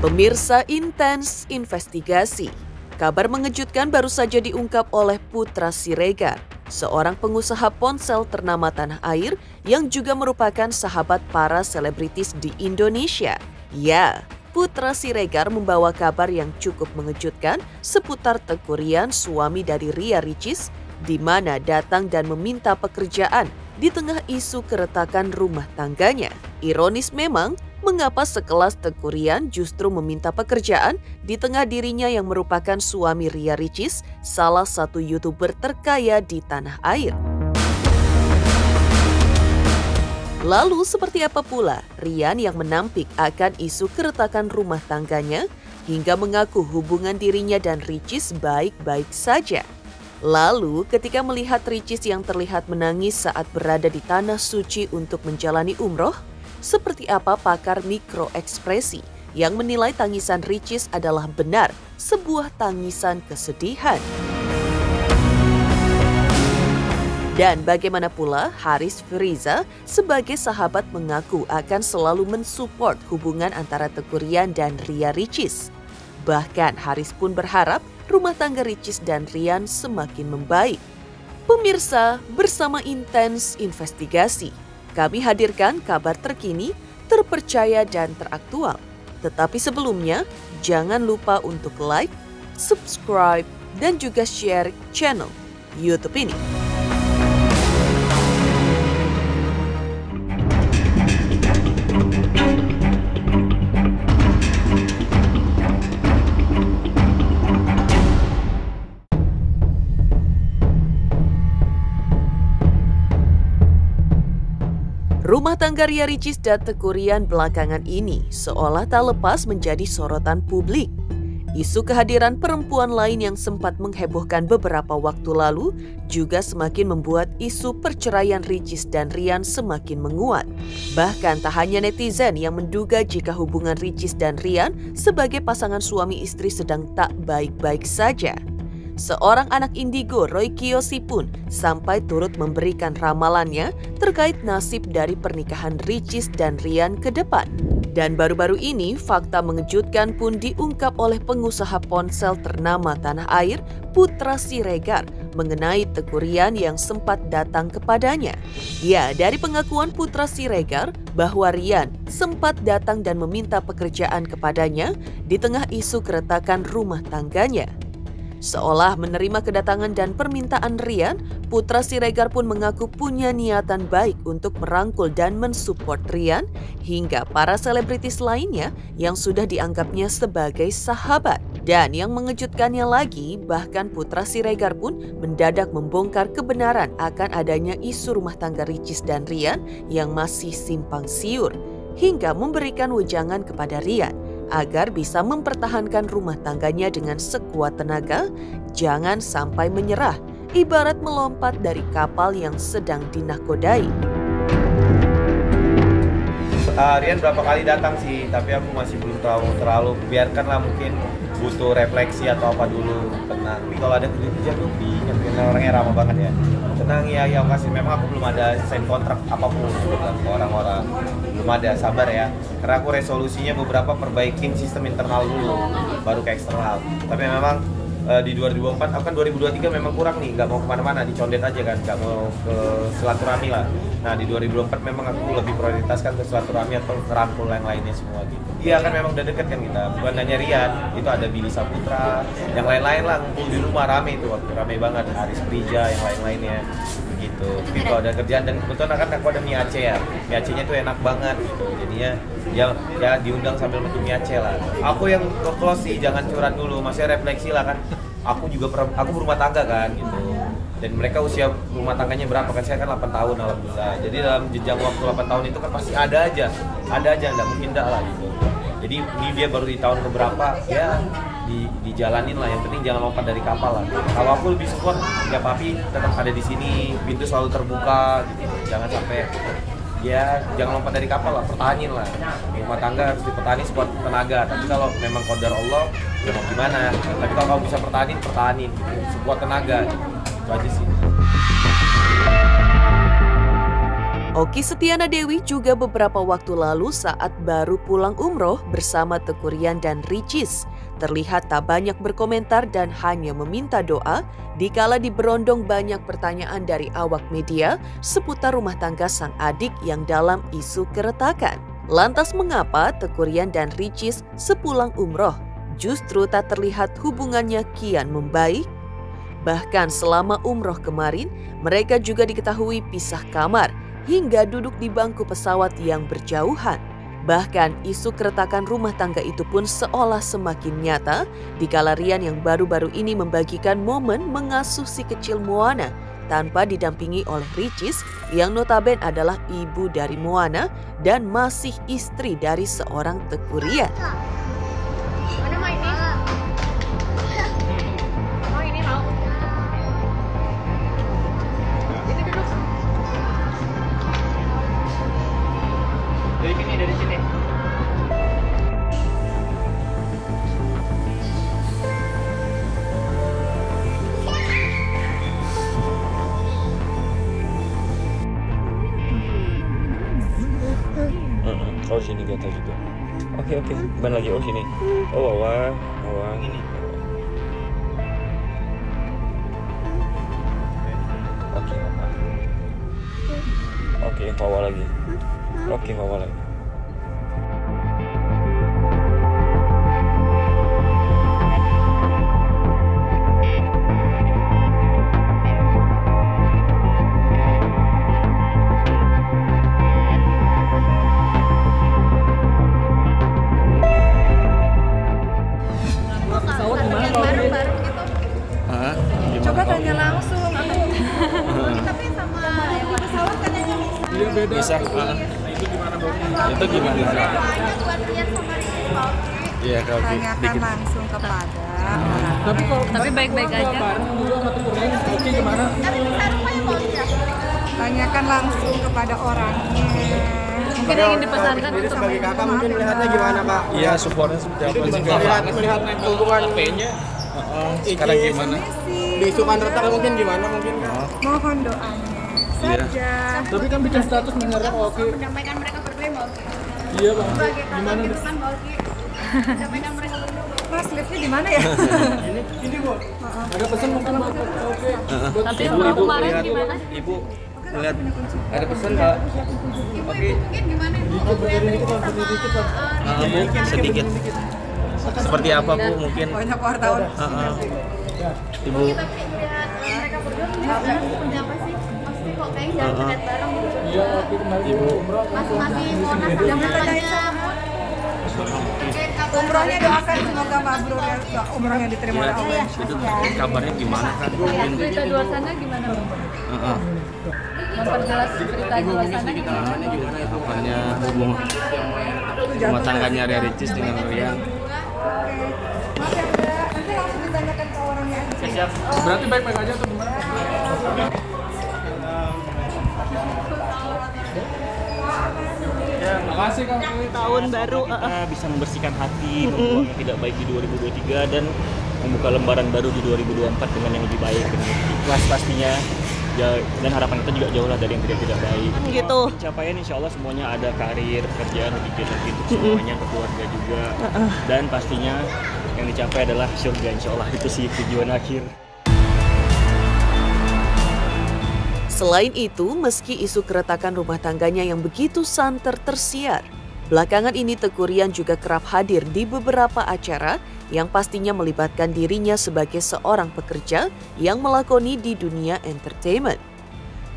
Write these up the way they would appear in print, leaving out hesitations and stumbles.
Pemirsa intens investigasi. Kabar mengejutkan baru saja diungkap oleh Putra Siregar, seorang pengusaha ponsel ternama tanah air yang juga merupakan sahabat para selebritis di Indonesia. Ya, Putra Siregar membawa kabar yang cukup mengejutkan seputar Teuku Ryan, suami dari Ria Ricis, di mana datang dan meminta pekerjaan di tengah isu keretakan rumah tangganya. Ironis memang, mengapa sekelas Teuku Ryan justru meminta pekerjaan di tengah dirinya yang merupakan suami Ria Ricis, salah satu YouTuber terkaya di tanah air. Lalu seperti apa pula Ryan yang menampik akan isu keretakan rumah tangganya hingga mengaku hubungan dirinya dan Ricis baik-baik saja. Lalu ketika melihat Ricis yang terlihat menangis saat berada di tanah suci untuk menjalani umroh, seperti apa pakar mikroekspresi yang menilai tangisan Ricis adalah benar sebuah tangisan kesedihan? Dan bagaimana pula Haris Firiza sebagai sahabat mengaku akan selalu mensupport hubungan antara Teuku Ryan dan Ria Ricis. Bahkan Haris pun berharap rumah tangga Ricis dan Ryan semakin membaik. Pemirsa, bersama intens investigasi, kami hadirkan kabar terkini, terpercaya dan teraktual. Tetapi sebelumnya, jangan lupa untuk like, subscribe, dan juga share channel YouTube ini. Rumah tangga Ria Ricis dan Teuku Ryan belakangan ini seolah tak lepas menjadi sorotan publik. Isu kehadiran perempuan lain yang sempat menghebohkan beberapa waktu lalu juga semakin membuat isu perceraian Ricis dan Ryan semakin menguat. Bahkan tak hanya netizen yang menduga jika hubungan Ricis dan Ryan sebagai pasangan suami istri sedang tak baik-baik saja. Seorang anak indigo, Roy Kiyoshi pun sampai turut memberikan ramalannya terkait nasib dari pernikahan Ricis dan Ryan ke depan. Dan baru-baru ini, fakta mengejutkan pun diungkap oleh pengusaha ponsel ternama tanah air, Putra Siregar, mengenai Teuku Ryan yang sempat datang kepadanya. Ya, dari pengakuan Putra Siregar bahwa Ryan sempat datang dan meminta pekerjaan kepadanya di tengah isu keretakan rumah tangganya. Seolah menerima kedatangan dan permintaan Ryan, Putra Siregar pun mengaku punya niatan baik untuk merangkul dan mensupport Ryan hingga para selebritis lainnya yang sudah dianggapnya sebagai sahabat. Dan yang mengejutkannya lagi, bahkan Putra Siregar pun mendadak membongkar kebenaran akan adanya isu rumah tangga Ricis dan Ryan yang masih simpang siur, hingga memberikan wejangan kepada Ryan agar bisa mempertahankan rumah tangganya dengan sekuat tenaga, jangan sampai menyerah, ibarat melompat dari kapal yang sedang dinakodai. Ryan berapa kali datang sih, tapi aku masih belum tahu terlalu, biarkanlah, mungkin butuh refleksi atau apa dulu, tenang. Kalau ada kerja tuh diingetin, orangnya ramah banget ya. Tenang ya, yang kasih, memang aku belum ada sign kontrak apapun ke orang-orang, belum ada, sabar ya. Karena aku resolusinya beberapa perbaikin sistem internal dulu, baru ke eksternal. Tapi memang di 2024, aku kan 2023 memang kurang nih, nggak mau kemana-mana, dicondet aja kan, nggak mau ke silaturahmi lah. Nah di 2024 memang aku lebih prioritaskan ke silaturahmi atau kerangkul yang lainnya semua gitu. Iya kan memang udah deket kan kita, bukan hanya Ryan, itu ada Billy Saputra, yang lain-lain lah, ngumpul di rumah rame itu, waktu rame banget, Haris Prija, yang lain-lainnya gitu. Tapi kalau ada kerjaan, dan kebetulan kan aku ada mie Aceh ya, mie Acehnya tuh enak banget gitu, jadinya ya diundang sambil metu mie Aceh lah. Aku yang ke close sih, jangan curhat dulu, masih refleksi lah kan, aku berumah tangga kan gitu. Dan mereka usia rumah tangganya berapa kan, saya kan 8 tahun alhamdulillah. Jadi dalam jejak waktu 8 tahun itu kan pasti ada aja, nggak mungkin enggak lah gitu. Jadi ini dia baru di tahun keberapa, ya dijalanin lah, yang penting jangan lompat dari kapal lah. Kalau aku lebih support, ya papi tetap ada di sini, pintu selalu terbuka gitu. Jangan sampai, ya jangan lompat dari kapal lah, pertahanin lah. Rumah tangga harus dipertahani sekuat tenaga, tapi kalau memang qadar Allah, ya mau gimana. Tapi kalau kamu bisa pertahanin gitu, sekuat tenaga. Itu aja sih. Oki Setiana Dewi juga beberapa waktu lalu saat baru pulang umroh bersama Teuku Ryan dan Ricis terlihat tak banyak berkomentar dan hanya meminta doa dikala diberondong banyak pertanyaan dari awak media seputar rumah tangga sang adik yang dalam isu keretakan. Lantas mengapa Teuku Ryan dan Ricis sepulang umroh justru tak terlihat hubungannya kian membaik? Bahkan selama umroh kemarin mereka juga diketahui pisah kamar hingga duduk di bangku pesawat yang berjauhan. Bahkan isu keretakan rumah tangga itu pun seolah semakin nyata dikala Ryan yang baru-baru ini membagikan momen mengasuh si kecil Moana tanpa didampingi oleh Ricis yang notabene adalah ibu dari Moana dan masih istri dari seorang Teuku Ryan. Mana mau ini? Mau ini mau? Ini duduk. Dari sini. Oh sini di atas juga. Oke. Ban lagi. Oh sini. Oh bawah. Ini. Oke, bawah lagi. Oke, bawah lagi. Coba tanya langsung tapi sama yang pesawat katanya Iya beda. Bisa. Itu gimana Bu? Itu gimana? buat lihat sama Ricis Paul. Iya kalau Tanyakan langsung kepada Tapi baik-baik aja. Tapi bisa rupanya Paul ya. tanyakan langsung kepada orangnya. Mungkin yang ingin dipesankan Jadi untuk sebagai kakak mungkin melihatnya gimana Kak? Iya supportnya seperti apa sih? Melihat hubungan HP-nya. Sekarang gimana? diisukan retak mungkin gimana mungkin Kak? Mohon doanya saja. Tapi kan bikin status mengenai Oki. Menyampaikan mereka berdua Mbak Oki. Iya Bang. Sebagai kakak gitu kan Mbak Oki. Menyampaikan mereka berdua. Mas liftnya di mana ya? Ini Bu. Ada pesan mungkin buat Oki. Tapi kalau kemarin gimana? Ibu lihat ada pesan Mbak. Ibu mungkin gimana Ibu? Mungkin sedikit. Seperti apa Bu mungkin? Banyak wartawan. Ibu. Tapi lihat mereka berdua seperti apa sih? Pasti kok kayaknya jangan lihat bareng gitu. Iya Oki kemarin Ibu. Masih Monas Yang sama ditanyain anaknya. Umrohnya doakan semoga mabrur ya, umroh yang diterima oleh Allah. Itu kabarnya gimana kan? Berita di luar sana gimana Bang? Memperjelas berita di luar sana gimana? Kabarnya rumah tangganya Ricis dengan Ryan. Mas ya udah, nanti langsung ditanyakan ke orangnya aja. Berarti baik-baik aja atau gimana? Makasih Kak. Tahun baru kita bisa membersihkan hati, membuang yang tidak baik di 2023 dan membuka lembaran baru di 2024 dengan yang lebih baik, dengan ikhlas pastinya. Dan harapan kita juga jauh lah dari yang tidak baik. Gitu. Pencapaian insya Allah semuanya ada, karir, pekerjaan, lebih untuk semuanya, keluarga juga. Dan pastinya yang dicapai adalah surga insya Allah, itu sih tujuan akhir. Selain itu, meski isu keretakan rumah tangganya yang begitu santer tersiar, belakangan ini Teuku Ryan juga kerap hadir di beberapa acara yang pastinya melibatkan dirinya sebagai seorang pekerja yang melakoni di dunia entertainment.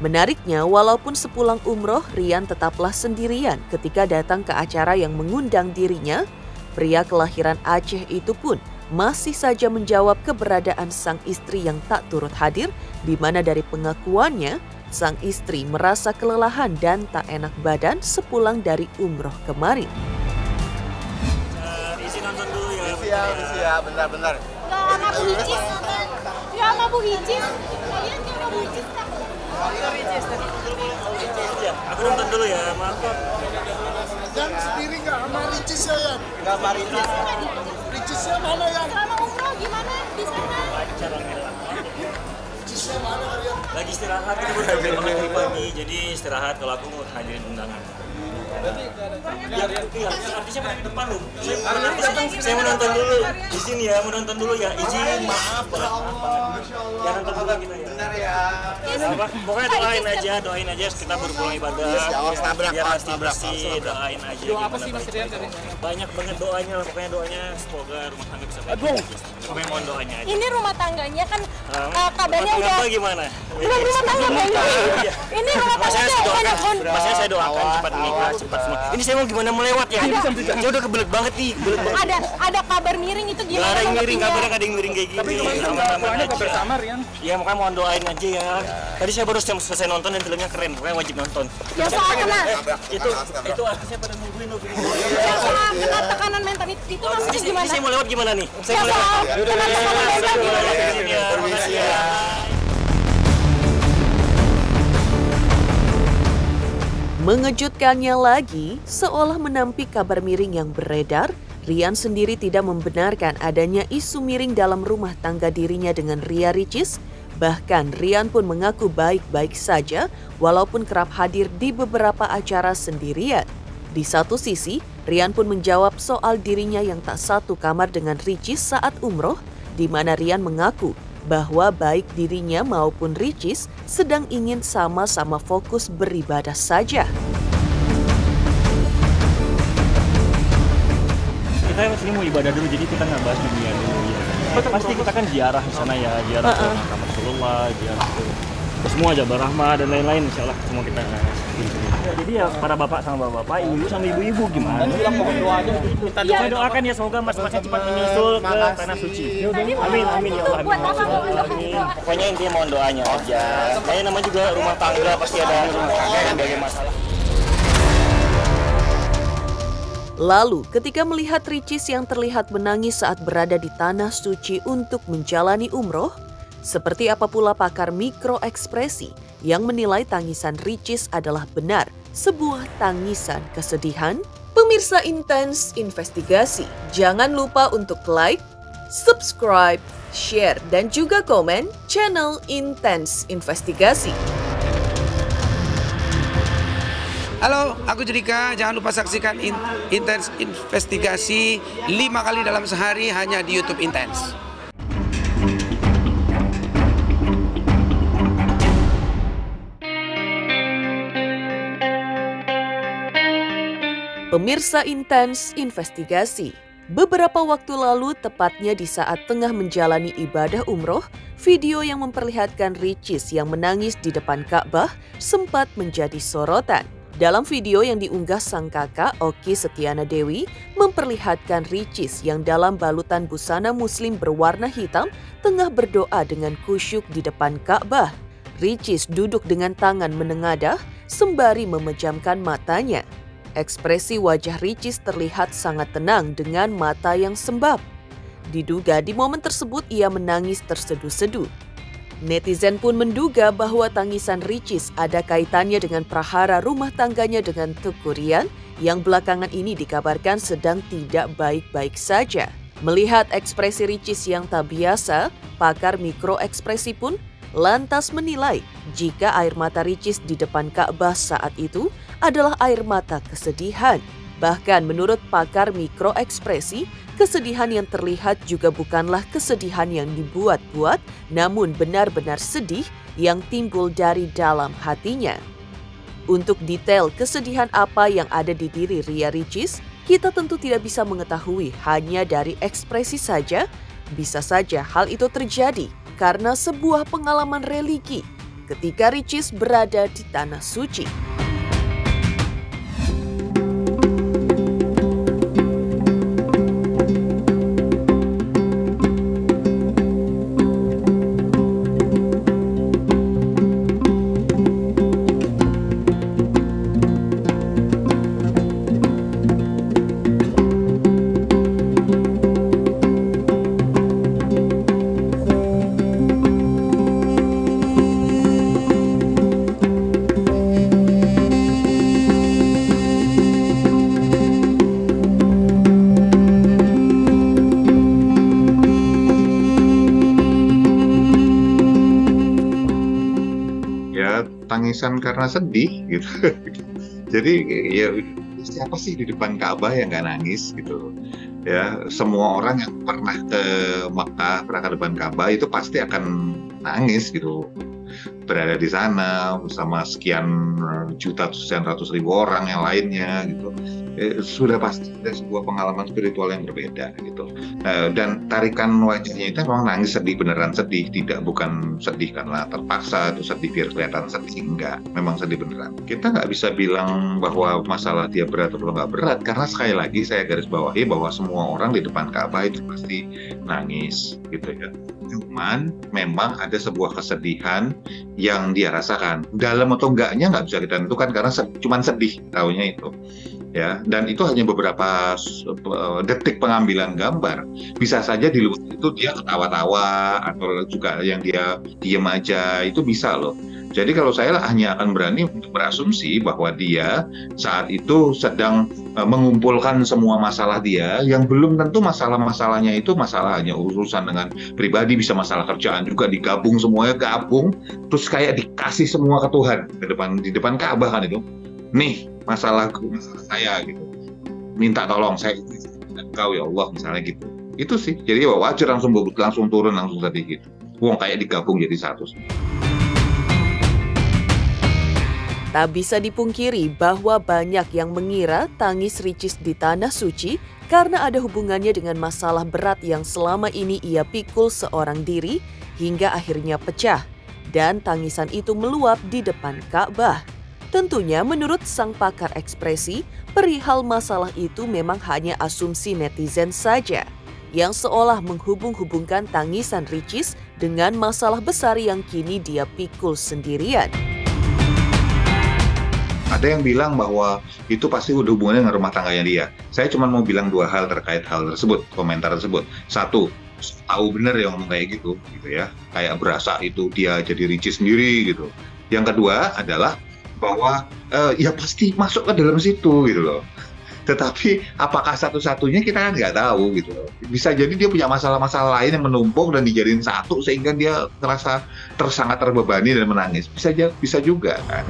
Menariknya, walaupun sepulang umroh, Ryan tetaplah sendirian ketika datang ke acara yang mengundang dirinya. Pria kelahiran Aceh itu pun masih saja menjawab keberadaan sang istri yang tak turut hadir, di mana dari pengakuannya, sang istri merasa kelelahan dan tak enak badan sepulang dari umroh kemarin. Isi nonton dulu ya. Iya, bentar. Gak sama Bu Hicis. Ya sama Bu Hicis. Kalian sama Bu Hicis tak? Aku nonton dulu ya, maaf. Yang sendiri nggak sama Ricis ya, Yan? Nggak sama Ricis. Ricisnya mana, Yan? Selama umroh gimana di sana? Ricisnya mana Rian? Lagi istirahat, kita baru bangun dari pagi, jadi istirahat kalau aku mau hadirin undangan. Ya, artisnya pada di depan loh. Saya mau nonton dulu. Izin ya, mau nonton dulu ya. Izin, maaf banget. Ya nonton dulu kita ya. Benar ya. Pokoknya doain aja kita baru pulang ibadah. Biar pasti bersih, doain aja. Doa apa sih Mas Rian dari? Banyak banget doanya lah, pokoknya doanya semoga rumah tangga bisa baik. Pokoknya mohon doanya aja. Ini rumah tangganya kan kabarnya Rumah udah tangga gimana? belum rumah tangga belum. Ini rumah tangganya Masanya saya doakan cepat menikah, cepat semua. Ini saya mau gimana melewat ya? Saya udah kebelet banget nih, kebelet banget. ada kabar miring itu Gak gimana? ada yang miring, kabarnya gak ada yang miring kayak gini. Tapi kemarin pulangnya kabar sama Rian. Ya makanya mohon doain aja ya. Tadi saya baru selesai nonton dan filmnya keren, pokoknya wajib nonton. Yang soal kena Itu artisnya pada nungguin. yang soal kena tekanan mental itu maksudnya Ini gimana? saya mau lewat gimana nih? Saya Yang mau lewat. soal kena tekanan mental gimana? Terima kasih ya. Mengejutkannya lagi, seolah menampik kabar miring yang beredar, Rian sendiri tidak membenarkan adanya isu miring dalam rumah tangga dirinya dengan Ria Ricis. Bahkan Rian pun mengaku baik-baik saja walaupun kerap hadir di beberapa acara sendirian. Di satu sisi, Rian pun menjawab soal dirinya yang tak satu kamar dengan Ricis saat umroh, di mana Rian mengaku bahwa baik dirinya maupun Ricis sedang ingin sama-sama fokus beribadah saja. Kita sini mau ibadah dulu, jadi kita nggak bahas dunia dulu ya. Pasti kita kan ziarah di sana ya, ziarah ke makam Rasulullah, ziarah ke semua Jabal Rahmah dan lain-lain, insya Allah semua kita ya, jadi ya para bapak sama bapak, ibu sama ibu-ibu gimana? Bilang mohon doa aja. Saya doakan ya semoga mas-masnya cepat menyusul ke tanah suci. Amin, amin ya Allah. Amin. Pokoknya intinya mohon doanya aja. Kayak namanya juga rumah tangga, pasti ada rumah tangga yang berbagai masalah. Lalu, ketika melihat Ricis yang terlihat menangis saat berada di tanah suci untuk menjalani umroh, seperti apa pula pakar mikroekspresi yang menilai tangisan Ricis adalah benar sebuah tangisan kesedihan? Pemirsa Intens Investigasi, jangan lupa untuk like, subscribe, share, dan juga komen channel Intens Investigasi. Halo, aku Judika. Jangan lupa saksikan Intens Investigasi 5 kali dalam sehari hanya di YouTube Intens. Pemirsa Intens Investigasi, beberapa waktu lalu tepatnya di saat tengah menjalani ibadah umroh, video yang memperlihatkan Ricis yang menangis di depan Ka'bah sempat menjadi sorotan. Dalam video yang diunggah sang kakak, Oki Setiana Dewi, memperlihatkan Ricis yang dalam balutan busana muslim berwarna hitam tengah berdoa dengan khusyuk di depan Ka'bah. Ricis duduk dengan tangan menengadah sembari memejamkan matanya. Ekspresi wajah Ricis terlihat sangat tenang dengan mata yang sembab. Diduga di momen tersebut ia menangis terseduh-seduh. Netizen pun menduga bahwa tangisan Ricis ada kaitannya dengan prahara rumah tangganya dengan Teuku Rian yang belakangan ini dikabarkan sedang tidak baik-baik saja. Melihat ekspresi Ricis yang tak biasa, pakar mikroekspresi pun lantas menilai jika air mata Ricis di depan Ka'bah saat itu adalah air mata kesedihan. Bahkan menurut pakar mikroekspresi, kesedihan yang terlihat juga bukanlah kesedihan yang dibuat-buat, namun benar-benar sedih yang timbul dari dalam hatinya. Untuk detail kesedihan apa yang ada di diri Ria Ricis, kita tentu tidak bisa mengetahui hanya dari ekspresi saja. Bisa saja hal itu terjadi karena sebuah pengalaman religi ketika Ricis berada di tanah suci. tangisan karena sedih gitu. Jadi ya siapa sih di depan Ka'bah yang nggak nangis gitu? Ya, semua orang yang pernah ke Makkah, pernah ke depan Ka'bah itu pasti akan nangis gitu. Berada di sana bersama sekian juta, sekian ratus ribu orang yang lainnya gitu. Sudah pasti ada sebuah pengalaman spiritual yang berbeda gitu. Dan tarikan wajahnya itu memang nangis, sedih, beneran sedih, bukan sedih karena terpaksa atau sedih biar kelihatan sedih, enggak, memang sedih beneran. Kita nggak bisa bilang bahwa masalah dia berat atau nggak berat, karena sekali lagi saya garis bawahi bahwa semua orang di depan Ka'bah itu pasti nangis gitu ya. Cuman memang ada sebuah kesedihan yang dia rasakan. Dalam atau enggaknya nggak bisa kita tentukan karena cuman sedih tahunya itu. Ya, dan itu hanya beberapa detik pengambilan gambar. Bisa saja di luar itu dia ketawa-tawa atau juga yang dia diem aja, itu bisa loh. Jadi kalau saya hanya akan berani untuk berasumsi bahwa dia saat itu sedang mengumpulkan semua masalah dia yang belum tentu masalah-masalahnya itu masalah hanya urusan dengan pribadi, bisa masalah kerjaan juga digabung, semuanya gabung, terus kayak dikasih semua ke Tuhan di depan Ka'bah kan itu. Nih masalah saya gitu, minta tolong saya engkau ya Allah misalnya gitu. Itu sih jadi wajar langsung turun langsung sedih gitu. Wong kayak digabung jadi satu. Tak bisa dipungkiri bahwa banyak yang mengira tangis Ricis di Tanah Suci karena ada hubungannya dengan masalah berat yang selama ini ia pikul seorang diri hingga akhirnya pecah dan tangisan itu meluap di depan Ka'bah. Tentunya menurut sang pakar ekspresi, perihal masalah itu memang hanya asumsi netizen saja, yang seolah menghubung-hubungkan tangisan Ricis dengan masalah besar yang kini dia pikul sendirian. Ada yang bilang bahwa itu pasti udah hubungannya dengan rumah tangganya dia. Saya cuma mau bilang dua hal terkait hal tersebut, komentar tersebut. Satu, tahu bener ya ngomong kayak gitu ya. Kayak berasa itu dia jadi Ricis sendiri gitu. Yang kedua adalah bahwa ya pasti masuk ke dalam situ gitu loh. Tetapi apakah satu-satunya kita kan nggak tahu gitu loh. Bisa jadi dia punya masalah-masalah lain yang menumpuk dan dijadiin satu sehingga dia terasa sangat terbebani dan menangis. Bisa juga kan.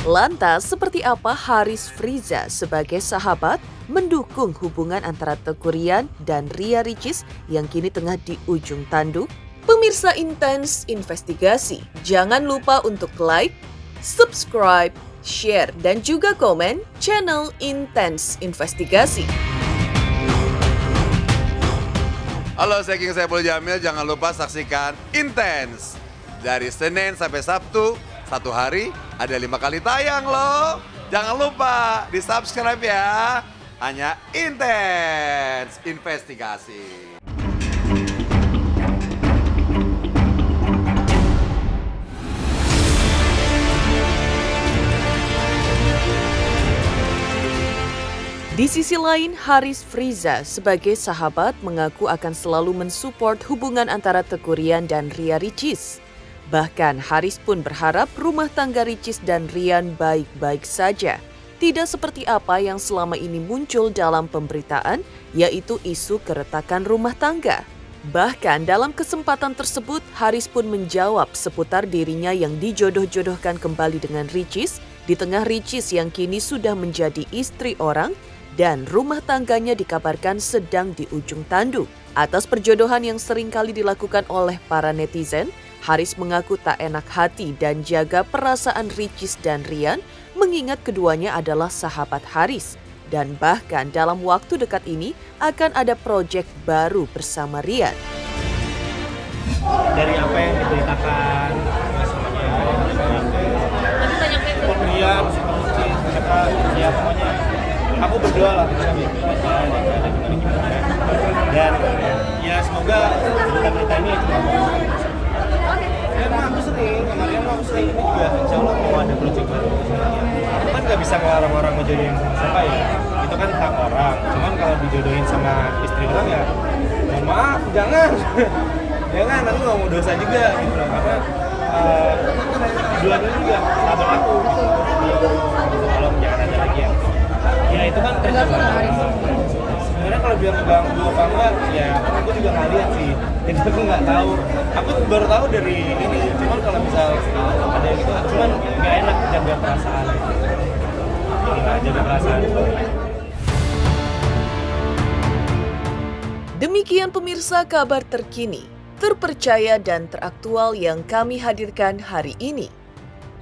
Lantas, seperti apa Haris Friza sebagai sahabat mendukung hubungan antara Teuku Ryan dan Ria Ricis yang kini tengah di ujung tanduk? Pemirsa Intens Investigasi, jangan lupa untuk like, subscribe, share, dan juga komen channel Intens Investigasi. Halo, saya King Saiful Jamil, jangan lupa saksikan Intens dari Senin sampai Sabtu. Satu hari ada 5 kali tayang loh. Jangan lupa di subscribe ya. Hanya Intens Investigasi. Di sisi lain, Haris Friza sebagai sahabat mengaku akan selalu mensupport hubungan antara Teuku Ryan dan Ria Ricis. Bahkan Haris pun berharap rumah tangga Ricis dan Ryan baik-baik saja. Tidak seperti apa yang selama ini muncul dalam pemberitaan, yaitu isu keretakan rumah tangga. Bahkan dalam kesempatan tersebut, Haris pun menjawab seputar dirinya yang dijodoh-jodohkan kembali dengan Ricis, di tengah Ricis yang kini sudah menjadi istri orang, dan rumah tangganya dikabarkan sedang di ujung tanduk. Atas perjodohan yang seringkali dilakukan oleh para netizen, Haris mengaku tak enak hati dan jaga perasaan Ricis dan Ryan mengingat keduanya adalah sahabat Haris. Dan bahkan dalam waktu dekat ini akan ada proyek baru bersama Ryan. Dari apa yang diberitakan semuanya, Ryan, ya pokoknya aku berdoa lah dan ya semoga berita ini aku sering ini juga insya Allah mau ada proyek baru. Aku kan gak bisa ngelarang orang ngejodohin sama siapa ya, itu kan hak orang. Cuman kalau dijodohin sama istri orang ya mohon maaf, jangan jangan, aku gak mau dosa juga gitu loh, karena dua-duanya juga sahabat aku gitu. Tolong jangan ada lagi ya itu kan sebenarnya kalau bilang ganggu apa enggak ya aku juga gak lihat sih. Itu aku nggak tahu. Aku baru tahu dari ini. Cuman kalau misal ada yang gitu, cuman nggak enak jaga perasaan. Nggak jaga perasaan. Demikian pemirsa kabar terkini, terpercaya dan teraktual yang kami hadirkan hari ini.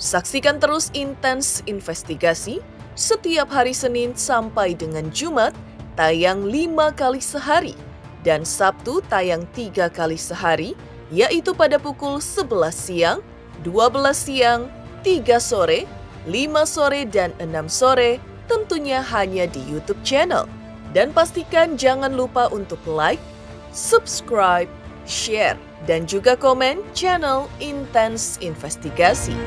Saksikan terus Intens Investigasi setiap hari Senin sampai dengan Jumat tayang 5 kali sehari dan Sabtu tayang 3 kali sehari, yaitu pada pukul 11 siang, 12 siang, 3 sore, 5 sore, dan 6 sore, tentunya hanya di YouTube channel. Dan pastikan jangan lupa untuk like, subscribe, share, dan juga komen channel Intens Investigasi.